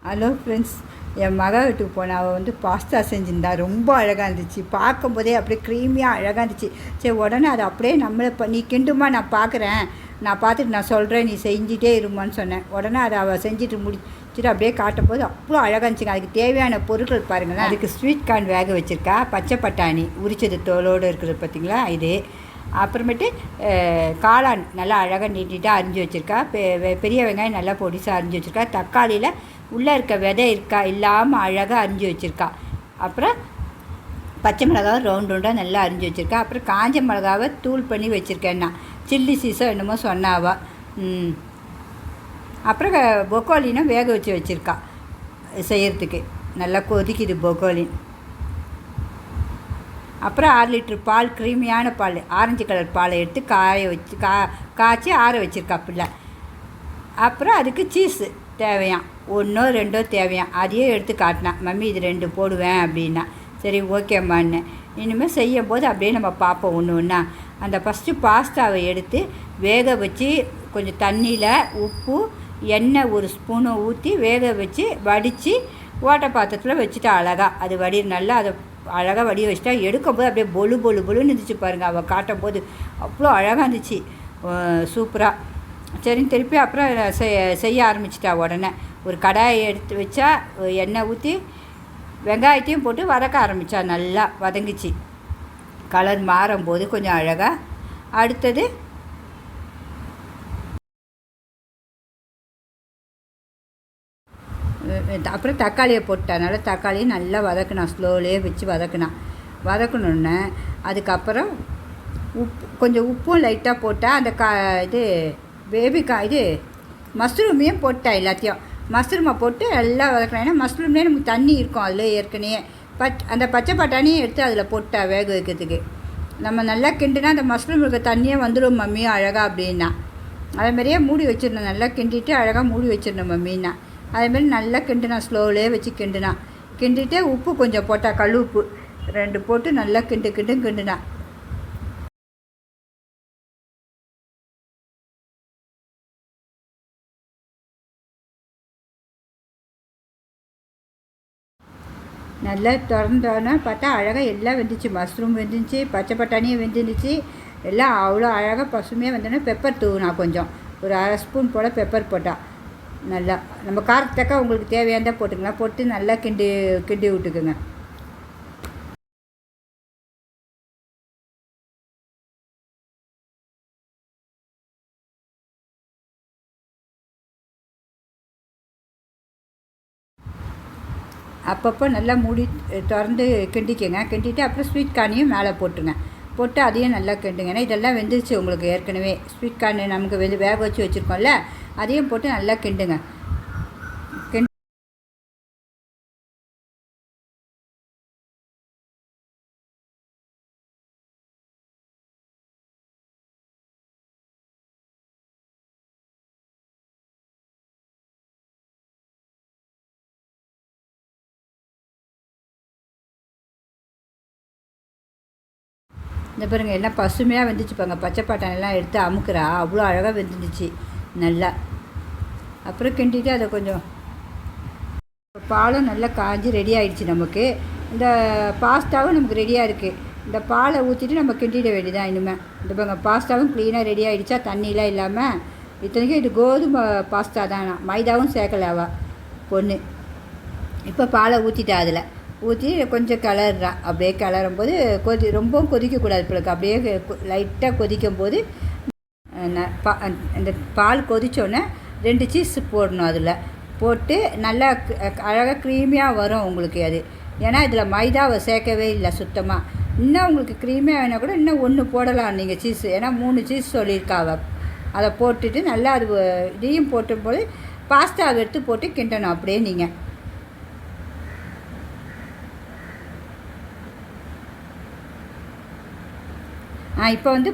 Hello friends, என் மக வீட்டுக்கு போனேன். அவள் வந்து பாஸ்தா செஞ்சுருந்தா ரொம்ப அழகாக இருந்துச்சு. பார்க்கும்போதே அப்படியே க்ரீமியாக அழகாக இருந்துச்சு. சரி, உடனே அதை அப்படியே நம்மளை நீ கிண்டுமா, நான் பார்க்குறேன், நான் பார்த்துட்டு நான் சொல்கிறேன், நீ செஞ்சிட்டே இருமான்னு சொன்னேன். உடனே அதை அவள் செஞ்சுட்டு முடிச்சுட்டு அப்படியே காட்டும் போது அவ்வளோ அழகாக இருந்துச்சுங்க. அதுக்கு தேவையான பொருட்கள் பாருங்களேன். அதுக்கு ஸ்வீட் கார்ன் வேக வச்சுருக்கா, பச்சை பட்டாணி உரிச்சது தோலோடு இருக்கிறது பார்த்திங்களா இது. அப்புறமேட்டு காளான் நல்லா அழகாக நீட்டாக அரிஞ்சு வச்சுருக்கா. பெரிய வெங்காயம் நல்லா பொடிசாக அரிஞ்சு வச்சுருக்கா. தக்காளியில் உள்ளே இருக்க விதை இருக்கா இல்லாமல் அழகாக அரிஞ்சு வச்சுருக்கா. அப்புறம் பச்சை மிளகாவை ரவுண்டாக நல்லா அரிஞ்சு வச்சுருக்கா. அப்புறம் காஞ்ச மிளகாவை தூள் பண்ணி வச்சுருக்கேன்னா சில்லி சீஸோ என்னமோ சொன்னாவா. அப்புறம் பொக்கோலினும் வேக வச்சுருக்கா செய்கிறதுக்கு. நல்லா கொதிக்குது பொக்கோலின். அப்புறம் 6 லிட்டர் பால், க்ரீமியான பால், ஆரஞ்சு கலர் பாலை எடுத்து காய வச்சு காய்ச்சி ஆற வச்சுருக்கா பிள்ளை. அப்புறம் அதுக்கு சீஸு தேவையான், 1 2 தேவையான். அதையே எடுத்து காட்டினான், மம்மி இது 2 போடுவேன் அப்படின்னா. சரி ஓகேம்மான்னு. இனிமேல் செய்யும் போது அப்படியே நம்ம பார்ப்போம் ஒன்று ஒன்றா. அந்த ஃபஸ்ட்டு பாஸ்தாவை எடுத்து வேக வச்சு கொஞ்சம் தண்ணியில் உப்பு எண்ணெய் 1 ஸ்பூனை ஊற்றி வேக வச்சு வடித்து ஓட்டை பாத்திரத்தில் வச்சுட்டா அழகாக. அது நல்லா அதை அழகாக வடிய வச்சுட்டா எடுக்கும்போது அப்படியே பொலுன்னு இருந்துச்சு பாருங்கள். அவள் காட்டும் போது அவ்வளோ அழகாக இருந்துச்சு, சூப்பராக. சரின்னு திருப்பி அப்புறம் செய்ய ஆரம்பிச்சிட்டா. உடனே ஒரு கடாயை எடுத்து வச்சா, எண்ணெய் ஊற்றி வெங்காயத்தையும் போட்டு வதக்க ஆரம்பித்தா. நல்லா வதங்கிச்சு, கலர் மாறும்போது கொஞ்சம் அழகாக. அடுத்தது அப்புறம் தக்காளியை போட்டனால தக்காளியை நல்லா வதக்கினான், ஸ்லோவிலே வச்சு வதக்கணுன்னு. அதுக்கப்புறம் கொஞ்சம் உப்பும் லைட்டாக போட்டால் அந்த இது இது மஷ்ரூமையும் போட்டேன். எல்லாத்தையும் மஷ்ரூமை போட்டு எல்லாம் வதக்கினேன். ஏன்னா மஷ்ரூம்லேயே நமக்கு தண்ணி இருக்கும் அதில் ஏற்கனவே. அந்த பச்சை பட்டாணியும் எடுத்து அதில் போட்டேன் வேக வைக்கிறதுக்கு. நம்ம நல்லா கிண்டுனா அந்த மஷ்ரூம் இருக்க தண்ணியே வந்துடும் மம்மியும் அழகாக அப்படின்னா. அதேமாதிரியே மூடி வச்சிடணும், நல்லா கிண்டிட்டு அழகாக மூடி வச்சிடணும் மம்மின்னா. அதேமாதிரி நல்லா கிண்டுனா, ஸ்லோவிலே வச்சு கிண்டிட்டு உப்பு கொஞ்சம் போட்டால், கல் உப்பு 2 போட்டு நல்லா கிண்டுனா. நல்லா திறந்தோன்னே பார்த்தா அழகாக எல்லாம் வெந்துச்சு. மஷ்ரூம் வெந்துச்சு, பச்சை பட்டாணியும் வெந்துருந்துச்சு. எல்லாம் அவ்வளோ அழகாக பசுமையாக வந்தோடனே பெப்பர் தூவினா, கொஞ்சம் ஒரு 1/2 ஸ்பூன் போல் பெப்பர் போட்டால் நல்லா. நம்ம காரத்தக்க உங்களுக்கு தேவையானதாக போட்டுக்கலாம். போட்டு நல்லா கிண்டி விட்டுக்குங்க. அப்பப்போ நல்லா மூடி திறந்து கிண்டிட்டு அப்புறம் ஸ்வீட் கார்னையும் மேலே போட்டு அதையும் நல்லா கிண்டுங்க. ஏன்னா இதெல்லாம் வெந்துருச்சு உங்களுக்கு ஏற்கனவே. ஸ்வீட் கார்னு நமக்கு வேக வச்சு வச்சுருக்கோம்ல, அதையும் போட்டு நல்லா கிண்டுங்க. இந்த பாருங்கள் எல்லாம் பசுமையாக வெந்துச்சு பாருங்க. பச்சை பட்டாணிலாம் எடுத்து அமுக்குறா, அவ்வளோ அழகாக வெந்துருந்துச்சு நல்லா. அப்புறம் கிண்டிட்டு அதை கொஞ்சம் பாலும் நல்லா காஞ்சி ரெடி ஆகிடுச்சு நமக்கு. இந்த பாஸ்தாவும் நமக்கு ரெடியாக இருக்குது. இந்த பாலை ஊற்றிட்டு நம்ம கிண்டிட வேண்டியதான் இனிமேல். இந்த பாருங்க பாஸ்தாவும் க்ளீனாக ரெடி ஆகிடுச்சா, தண்ணிலாம் இல்லாமல். இத்தனைக்கும் இது கோதுமை பாஸ்தா தான், மைதாவும் சேர்க்கலாவா பொண்ணு. இப்போ பாலை ஊற்றிட்டா, அதில் ஊற்றி கொஞ்சம் கிளறா. அப்படியே கிளறும் போது ரொம்பவும் கொதிக்கக்கூடாது பிள்ளைக்கு. அப்படியே லைட்டாக கொதிக்கும் போது இந்த பால் கொதித்தோடனே 2 சீஸ் போடணும். அதில் போட்டு நல்லா அழகாக க்ரீமியாக வரும் உங்களுக்கு அது. ஏன்னா இதில் மைதாவை சேர்க்கவே இல்லை சுத்தமாக. இன்னும் உங்களுக்கு க்ரீமியாக வேணால் கூட இன்னும் 1 போடலாம் நீங்கள் சீஸு. ஏன்னா 3 சீஸ் சொல்லியிருக்காவ. அதை போட்டுட்டு நல்லா அது இதையும் போட்டும்போது பாஸ்தாவை எடுத்து போட்டு கிண்டணும் அப்படியே நீங்கள். இப்போ வந்து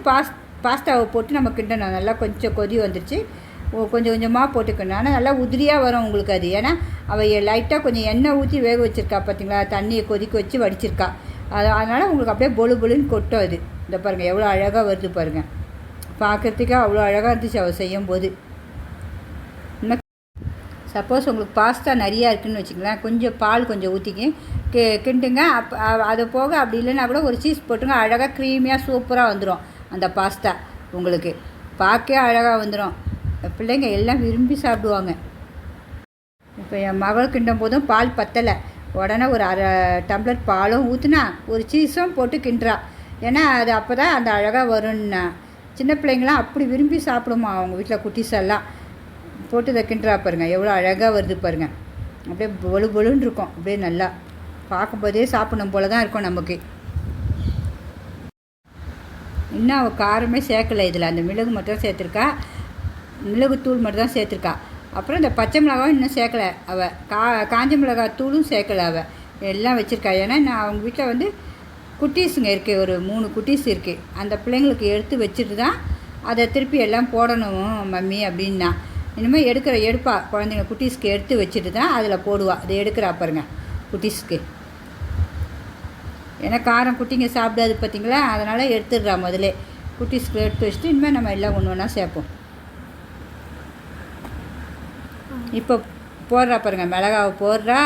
பாஸ்தாவை போட்டு நம்ம கிண்டணும். நல்லா கொஞ்சம் கொதி வந்துடுச்சு, கொஞ்சம் கொஞ்சமாக போட்டுக்கணும். ஆனால் நல்லா உதிரியாக வரும் உங்களுக்கு அது. ஏன்னா அவள் லைட்டாக கொஞ்சம் எண்ணெய் ஊற்றி வேக வச்சுருக்கா பார்த்திங்களா, தண்ணியை கொதிக்க வச்சு வடிச்சிருக்கா. அதனால் உங்களுக்கு அப்படியே பொலுன்னு கொட்டும் அது. இந்த பாருங்கள் எவ்வளோ அழகாக வருது பாருங்கள். பார்க்குறதுக்கே அவ்வளோ அழகாக இருந்துச்சு அவள் செய்யும்போது. சப்போஸ் உங்களுக்கு பாஸ்தா நிறையா இருக்குதுன்னு வச்சுங்களேன், கொஞ்சம் பால் கொஞ்சம் ஊற்றிக்கி கிண்டுங்க. அது போக அப்படி இல்லைன்னா கூட ஒரு சீஸ் போட்டுங்க. அழகாக க்ரீமியாக சூப்பராக வந்துடும் அந்த பாஸ்தா. உங்களுக்கு பார்க்கவே அழகாக வந்துடும். பிள்ளைங்க எல்லாம் விரும்பி சாப்பிடுவாங்க. இப்போ என் மகள் கிண்டும் போதும் பால் பத்தலை, உடனே ஒரு அரை டம்ளர் பாலும் ஊற்றுனா ஒரு சீஸும் போட்டு கிண்டுறா. ஏன்னா அது அப்போ தான் அந்த அழகாக வரும்னா. சின்ன பிள்ளைங்களாம் அப்படி விரும்பி சாப்பிடுமா அவங்க வீட்டில் குட்டீஸெல்லாம். போட்டு இதை கிண்டுறா பாருங்கள், எவ்வளோ அழகாக வருது பாருங்கள். அப்படியே பொழு பொழுன்னு இருக்கும். அப்படியே நல்லா பார்க்கும்போதே சாப்பிடணும் போல தான் இருக்கும் நமக்கு. இன்னும் அவள் காரமே சேர்க்கலை இதில். அந்த மிளகு மட்டும் சேர்த்துருக்கா, மிளகுத்தூள் மட்டும் தான் சேர்த்துருக்கா. அப்புறம் இந்த பச்சை மிளகாவும் இன்னும் சேர்க்கலை அவள். காஞ்ச மிளகாய் தூளும் சேர்க்கலை அவள். எல்லாம் வச்சுருக்கா. ஏன்னா நான் அவங்க வீட்டில் வந்து குட்டீஸுங்க இருக்குது, ஒரு 3 குட்டீஸ் இருக்குது. அந்த பிள்ளைங்களுக்கு எடுத்து வச்சுட்டு தான் அதை திருப்பி எல்லாம் போடணும் மம்மி அப்படின்னா. இனிமேல் எடுப்பா குழந்தைங்க குட்டீஸ்க்கு எடுத்து வச்சுட்டு தான் அதில் போடுவா. அதை எடுக்கிறா பாருங்க குட்டீஸ்க்கு. ஏன்னா காரம் குட்டிங்க சாப்பிடாது பார்த்திங்களா, அதனால் எடுத்துடுறா முதலே. குட்டீஸ்க்கு எடுத்து வச்சுட்டு இனிமேல் நம்ம எல்லாம் ஒன்று ஒன்றா சேர்ப்போம். இப்போ போடுறா பாருங்கள், மிளகாவை போடுறா.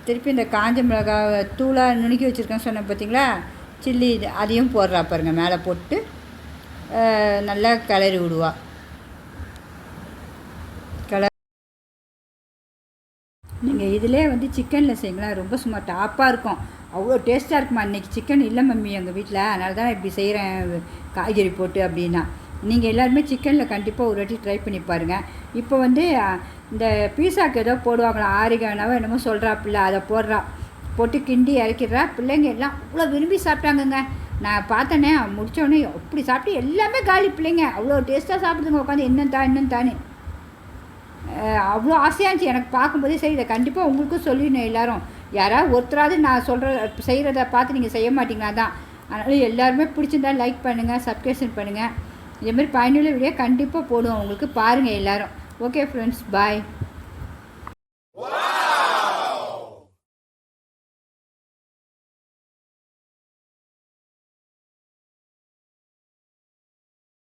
திருப்பி இந்த காஞ்ச மிளகாவை தூளாக நுணுக்கி வச்சுருக்கேன்னு சொன்னேன் பார்த்திங்களா, சில்லி அதையும் போடுறா பாருங்கள். மேலே போட்டு நல்லா கிளறி விடுவா. நீங்கள் இதிலே வந்து சிக்கனில் செய்யுங்களா, ரொம்ப சும்மா டாப்பாக இருக்கும். அவ்வளோ டேஸ்ட்டாக இருக்குமா. இன்றைக்கி சிக்கன் இல்லை மம்மி எங்கள் வீட்டில், அதனால தான் இப்படி செய்கிறேன் காய்கறி போட்டு அப்படின்னா. நீங்கள் எல்லாருமே சிக்கனில் கண்டிப்பாக ஒரு வாட்டி ட்ரை பண்ணி பாருங்கள். இப்போ வந்து இந்த பீஸாவுக்கு ஏதோ போடுவாங்களா, ஆரிகானாவோ என்னமோ சொல்கிறாப்பில்ல, அதை போட்டு கிண்டி இறக்கிடுறா. பிள்ளைங்க எல்லாம் அவ்வளோ விரும்பி சாப்பிட்டாங்கங்க. நான் பார்த்தேனே, முடித்தோடனே அப்படி சாப்பிட்டு எல்லாமே காலி. பிள்ளைங்க அவ்வளோ டேஸ்ட்டாக சாப்பிடுதுங்க உட்காந்து. இன்னும் தானே அவ்வளோ ஆசையாக இருந்துச்சு எனக்கு பார்க்கும்போதே. சரி, இதை கண்டிப்பாக உங்களுக்கும் சொல்லிடணும் எல்லோரும். யாராவது ஒருத்தராவது நான் செய்கிறத பார்த்து நீங்கள் செய்ய மாட்டீங்களா தான். அதனால் எல்லாருமே பிடிச்சிருந்தா லைக் பண்ணுங்கள், சப்ஸ்கிரைப் பண்ணுங்கள். இதேமாதிரி பயனுள்ள வீடியோ கண்டிப்பாக போடுவோம் உங்களுக்கு. பாருங்கள் எல்லோரும். ஓகே ஃப்ரெண்ட்ஸ், பாய்.